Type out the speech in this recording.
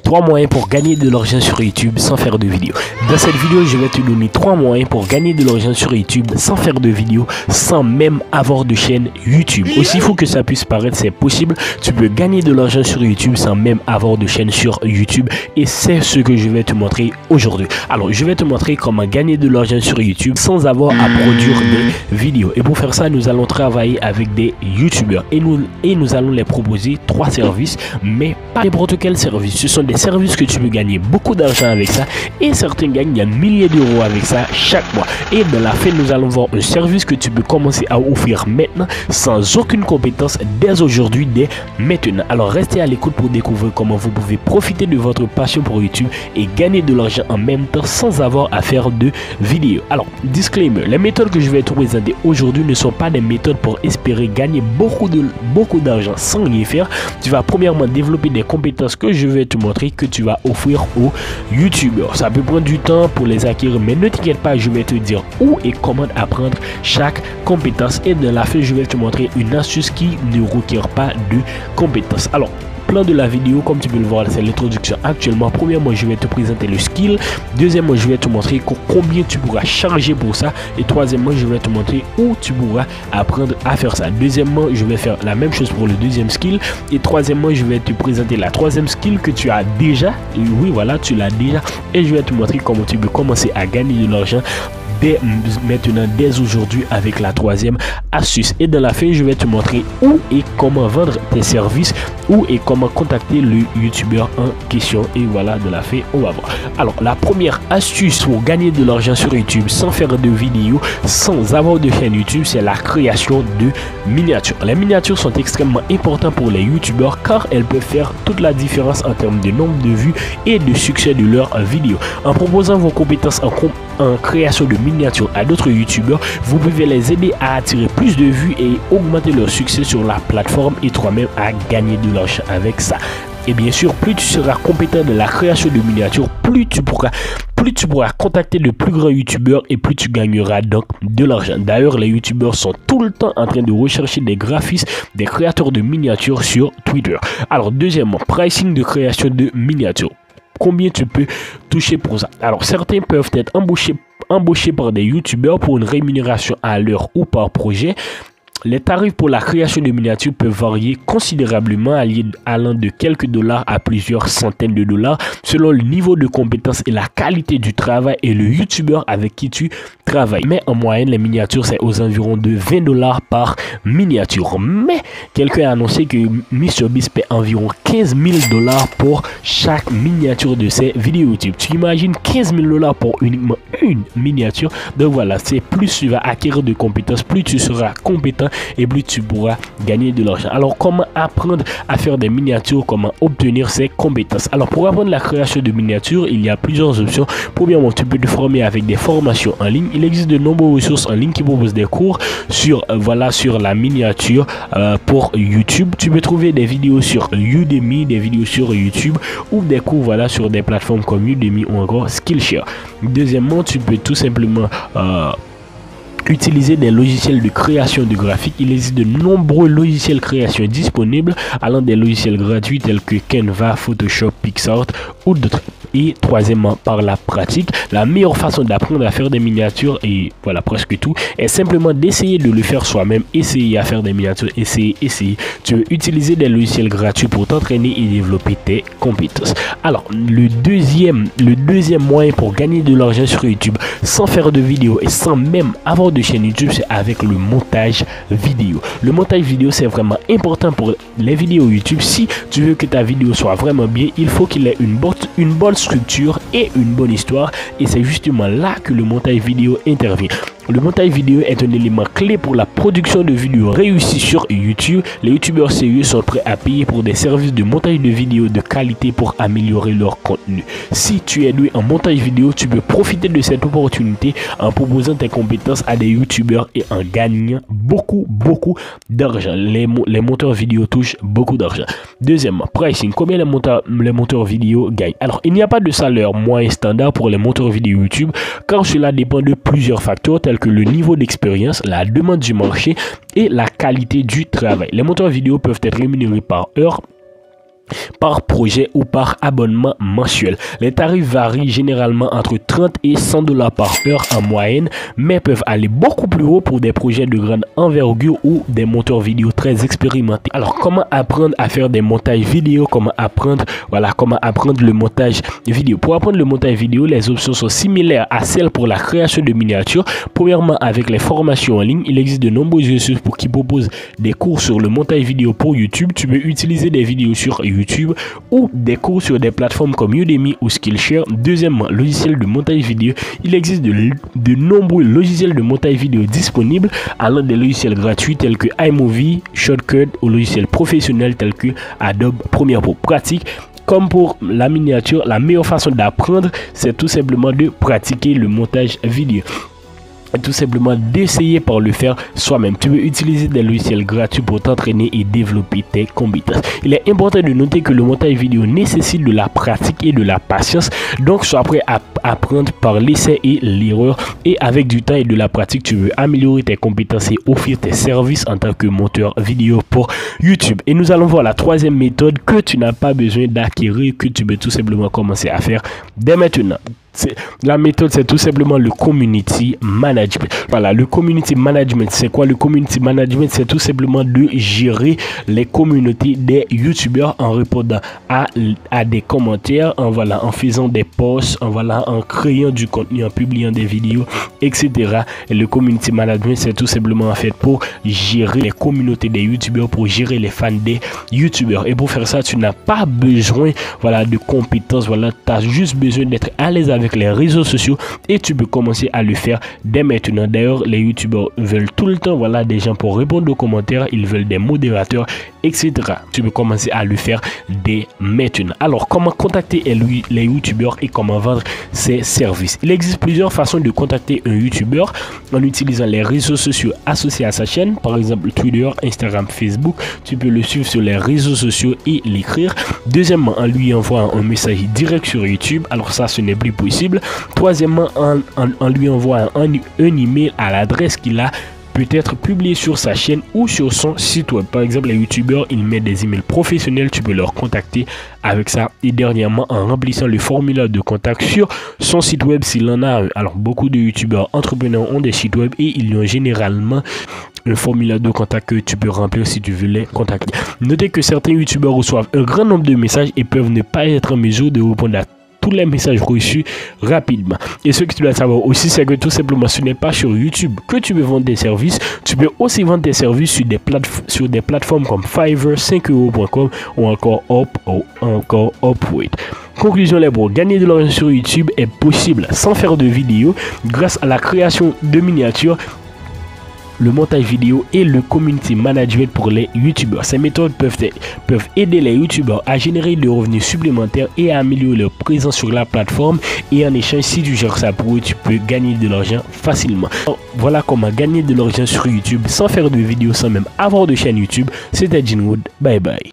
3 moyens pour gagner de l'argent sur YouTube sans faire de vidéo. Dans cette vidéo, je vais te donner 3 moyens pour gagner de l'argent sur YouTube sans faire de vidéo, sans même avoir de chaîne YouTube. Aussi fou que ça puisse paraître, c'est possible. Tu peux gagner de l'argent sur YouTube sans même avoir de chaîne sur YouTube. Et c'est ce que je vais te montrer aujourd'hui. Alors, je vais te montrer comment gagner de l'argent sur YouTube sans avoir à produire des vidéos. Et pour faire ça, nous allons travailler avec des YouTubeurs. Et nous allons les proposer 3 services, mais pas n'importe quel service. Ce sont des services que tu peux gagner beaucoup d'argent avec ça, et certains gagnent des milliers d'euros avec ça chaque mois. Et dans la fin, nous allons voir un service que tu peux commencer à offrir maintenant sans aucune compétence dès aujourd'hui, dès maintenant. Alors restez à l'écoute pour découvrir comment vous pouvez profiter de votre passion pour YouTube et gagner de l'argent en même temps sans avoir à faire de vidéos. Alors disclaimer, les méthodes que je vais te présenter aujourd'hui ne sont pas des méthodes pour espérer gagner beaucoup d'argent sans rien faire. Tu vas premièrement développer des compétences que je vais te montrer, que tu vas offrir aux YouTubeurs. Ça peut prendre du temps pour les acquérir, mais ne t'inquiète pas, je vais te dire où et comment apprendre chaque compétence. Et dans la fin, je vais te montrer une astuce qui ne requiert pas de compétences. Alors, plan de la vidéo, comme tu peux le voir, c'est l'introduction actuellement. Premièrement, je vais te présenter le skill. Deuxièmement, je vais te montrer combien tu pourras charger pour ça. Et troisièmement, je vais te montrer où tu pourras apprendre à faire ça. Deuxièmement, je vais faire la même chose pour le deuxième skill. Et troisièmement, je vais te présenter la troisième skill que tu as déjà. Et oui, voilà, tu l'as déjà. Et je vais te montrer comment tu peux commencer à gagner de l'argent dès maintenant, dès aujourd'hui, avec la troisième astuce. Et dans la fin, je vais te montrer où et comment vendre tes services, où et comment contacter le youtubeur en question. Et voilà, de la fin, on va voir. Alors, la première astuce pour gagner de l'argent sur YouTube sans faire de vidéos, sans avoir de chaîne YouTube, c'est la création de miniatures. Les miniatures sont extrêmement importantes pour les youtubeurs car elles peuvent faire toute la différence en termes de nombre de vues et de succès de leurs vidéos. En proposant vos compétences en création de miniatures à d'autres youtubeurs, vous pouvez les aider à attirer plus de vues et augmenter leur succès sur la plateforme, et toi-même à gagner de l'argent avec ça. Et bien sûr, plus tu seras compétent de la création de miniatures, plus tu pourras contacter de plus grands youtubeurs et plus tu gagneras donc de l'argent. D'ailleurs, les youtubeurs sont tout le temps en train de rechercher des graphistes, des créateurs de miniatures sur Twitter. Alors deuxièmement, pricing de création de miniatures. Combien tu peux toucher pour ça? Alors certains peuvent être embauchés par des youtubeurs pour une rémunération à l'heure ou par projet. Les tarifs pour la création de miniatures peuvent varier considérablement, allant de quelques dollars à plusieurs centaines de dollars selon le niveau de compétence et la qualité du travail et le youtubeur avec qui tu travailles. Mais en moyenne, les miniatures, c'est aux environs de 20 dollars par miniature. Mais quelqu'un a annoncé que MrBeast paie environ 15 000 dollars pour chaque miniature de ses vidéos YouTube. Tu imagines 15 000 dollars pour uniquement une miniature? Donc voilà, c'est plus tu vas acquérir de compétences, plus tu seras compétent et plus tu pourras gagner de l'argent. Alors comment apprendre à faire des miniatures, comment obtenir ces compétences? Alors pour apprendre la création de miniatures, il y a plusieurs options. Premièrement, tu peux te former avec des formations en ligne. Il existe de nombreuses ressources en ligne qui proposent des cours sur sur la miniature pour YouTube. Tu peux trouver des vidéos sur Udemy, des vidéos sur YouTube ou des cours sur des plateformes comme Udemy ou encore Skillshare. Deuxièmement, tu peux tout simplement utiliser des logiciels de création de graphiques. Il existe de nombreux logiciels de création disponibles, allant des logiciels gratuits tels que Canva, Photoshop, PixArt ou d'autres. Et troisièmement, par la pratique, la meilleure façon d'apprendre à faire des miniatures, et voilà presque tout, est simplement d'essayer de le faire soi-même. Essayer à faire des miniatures, essayer. Tu veux utiliser des logiciels gratuits pour t'entraîner et développer tes compétences. Alors, le deuxième moyen pour gagner de l'argent sur YouTube sans faire de vidéo et sans même avoir de chaîne YouTube, c'est avec le montage vidéo. Le montage vidéo, c'est vraiment important pour les vidéos YouTube. Si tu veux que ta vidéo soit vraiment bien, il faut qu'il ait une bonne structure et une bonne histoire, et c'est justement là que le montage vidéo intervient. Le montage vidéo est un élément clé pour la production de vidéos réussies sur YouTube. Les youtubeurs sérieux sont prêts à payer pour des services de montage de vidéos de qualité pour améliorer leur contenu. Si tu es doué en montage vidéo, tu peux profiter de cette opportunité en proposant tes compétences à des youtubeurs et en gagnant beaucoup d'argent. Les monteurs vidéo touchent beaucoup d'argent. Deuxièmement, pricing. Combien les monteurs vidéo gagnent? Alors, il n'y a pas de salaire moyen standard pour les monteurs vidéo YouTube car cela dépend de plusieurs facteurs tels que le niveau d'expérience, la demande du marché et la qualité du travail. Les monteurs vidéo peuvent être rémunérés par heure par projet ou par abonnement mensuel. Les tarifs varient généralement entre 30 et 100 $ par heure en moyenne, mais peuvent aller beaucoup plus haut pour des projets de grande envergure ou des monteurs vidéo très expérimentés. Alors, comment apprendre à faire des montages vidéo? Comment apprendre le montage vidéo? Pour apprendre le montage vidéo, les options sont similaires à celles pour la création de miniatures. Premièrement, avec les formations en ligne, il existe de nombreuses ressources qui proposent des cours sur le montage vidéo pour YouTube. Tu peux utiliser des vidéos sur YouTube ou des cours sur des plateformes comme Udemy ou Skillshare. Deuxièmement, logiciel de montage vidéo. Il existe de nombreux logiciels de montage vidéo disponibles, allant des logiciels gratuits tels que iMovie, Shotcut, ou logiciels professionnels tels que Adobe Premiere Pro. Pratique. Comme pour la miniature, la meilleure façon d'apprendre, c'est tout simplement de pratiquer le montage vidéo. Tout simplement d'essayer par le faire soi-même. Tu peux utiliser des logiciels gratuits pour t'entraîner et développer tes compétences. Il est important de noter que le montage vidéo nécessite de la pratique et de la patience. Donc, sois prêt à apprendre par l'essai et l'erreur. Et avec du temps et de la pratique, tu veux améliorer tes compétences et offrir tes services en tant que monteur vidéo pour YouTube. Et nous allons voir la troisième méthode que tu n'as pas besoin d'acquérir, que tu peux tout simplement commencer à faire dès maintenant. La méthode, c'est tout simplement le community management. Voilà, le community management, c'est quoi le community management? C'est tout simplement de gérer les communautés des youtubeurs en répondant à des commentaires, en faisant des posts, en créant du contenu, en publiant des vidéos, etc. Et le community management, c'est tout simplement en fait pour gérer les communautés des youtubeurs, pour gérer les fans des youtubeurs. Et pour faire ça, tu n'as pas besoin de compétences. Tu as juste besoin d'être à l'aise avec les réseaux sociaux et tu peux commencer à le faire dès maintenant. D'ailleurs, les youtubeurs veulent tout le temps des gens pour répondre aux commentaires, ils veulent des modérateurs, etc. Tu peux commencer à le faire dès maintenant. Alors, comment contacter les youtubeurs et comment vendre ses services? Il existe plusieurs façons de contacter un youtubeur en utilisant les réseaux sociaux associés à sa chaîne, par exemple Twitter, Instagram, Facebook. Tu peux le suivre sur les réseaux sociaux et l'écrire. Deuxièmement, en lui envoyant un message direct sur YouTube. Alors ça, ce n'est plus possible. Troisièmement, en lui envoyant un email à l'adresse qu'il a peut-être publié sur sa chaîne ou sur son site web. Par exemple, les youtubeurs, ils mettent des emails professionnels, tu peux leur contacter avec ça. Et dernièrement, en remplissant le formulaire de contact sur son site web s'il en a un. Alors, beaucoup de youtubeurs entrepreneurs ont des sites web et ils ont généralement un formulaire de contact que tu peux remplir si tu veux les contacter. Notez que certains youtubeurs reçoivent un grand nombre de messages et peuvent ne pas être en mesure de répondre à tous les messages reçus rapidement. Et ce que tu dois savoir aussi, c'est que tout simplement, ce n'est pas sur YouTube que tu peux vendre des services. Tu peux aussi vendre des services sur des plateformes comme Fiverr, 5euros.com ou encore Upwork. Conclusion, les bros, gagner de l'argent sur YouTube est possible sans faire de vidéos grâce à la création de miniatures, le montage vidéo et le community management pour les youtubeurs. Ces méthodes peuvent aider les youtubeurs à générer des revenus supplémentaires et à améliorer leur présence sur la plateforme. Et en échange, si tu gères ça pour eux, tu peux gagner de l'argent facilement. Alors, voilà comment gagner de l'argent sur YouTube sans faire de vidéos, sans même avoir de chaîne YouTube. C'était Jinwood. Bye bye.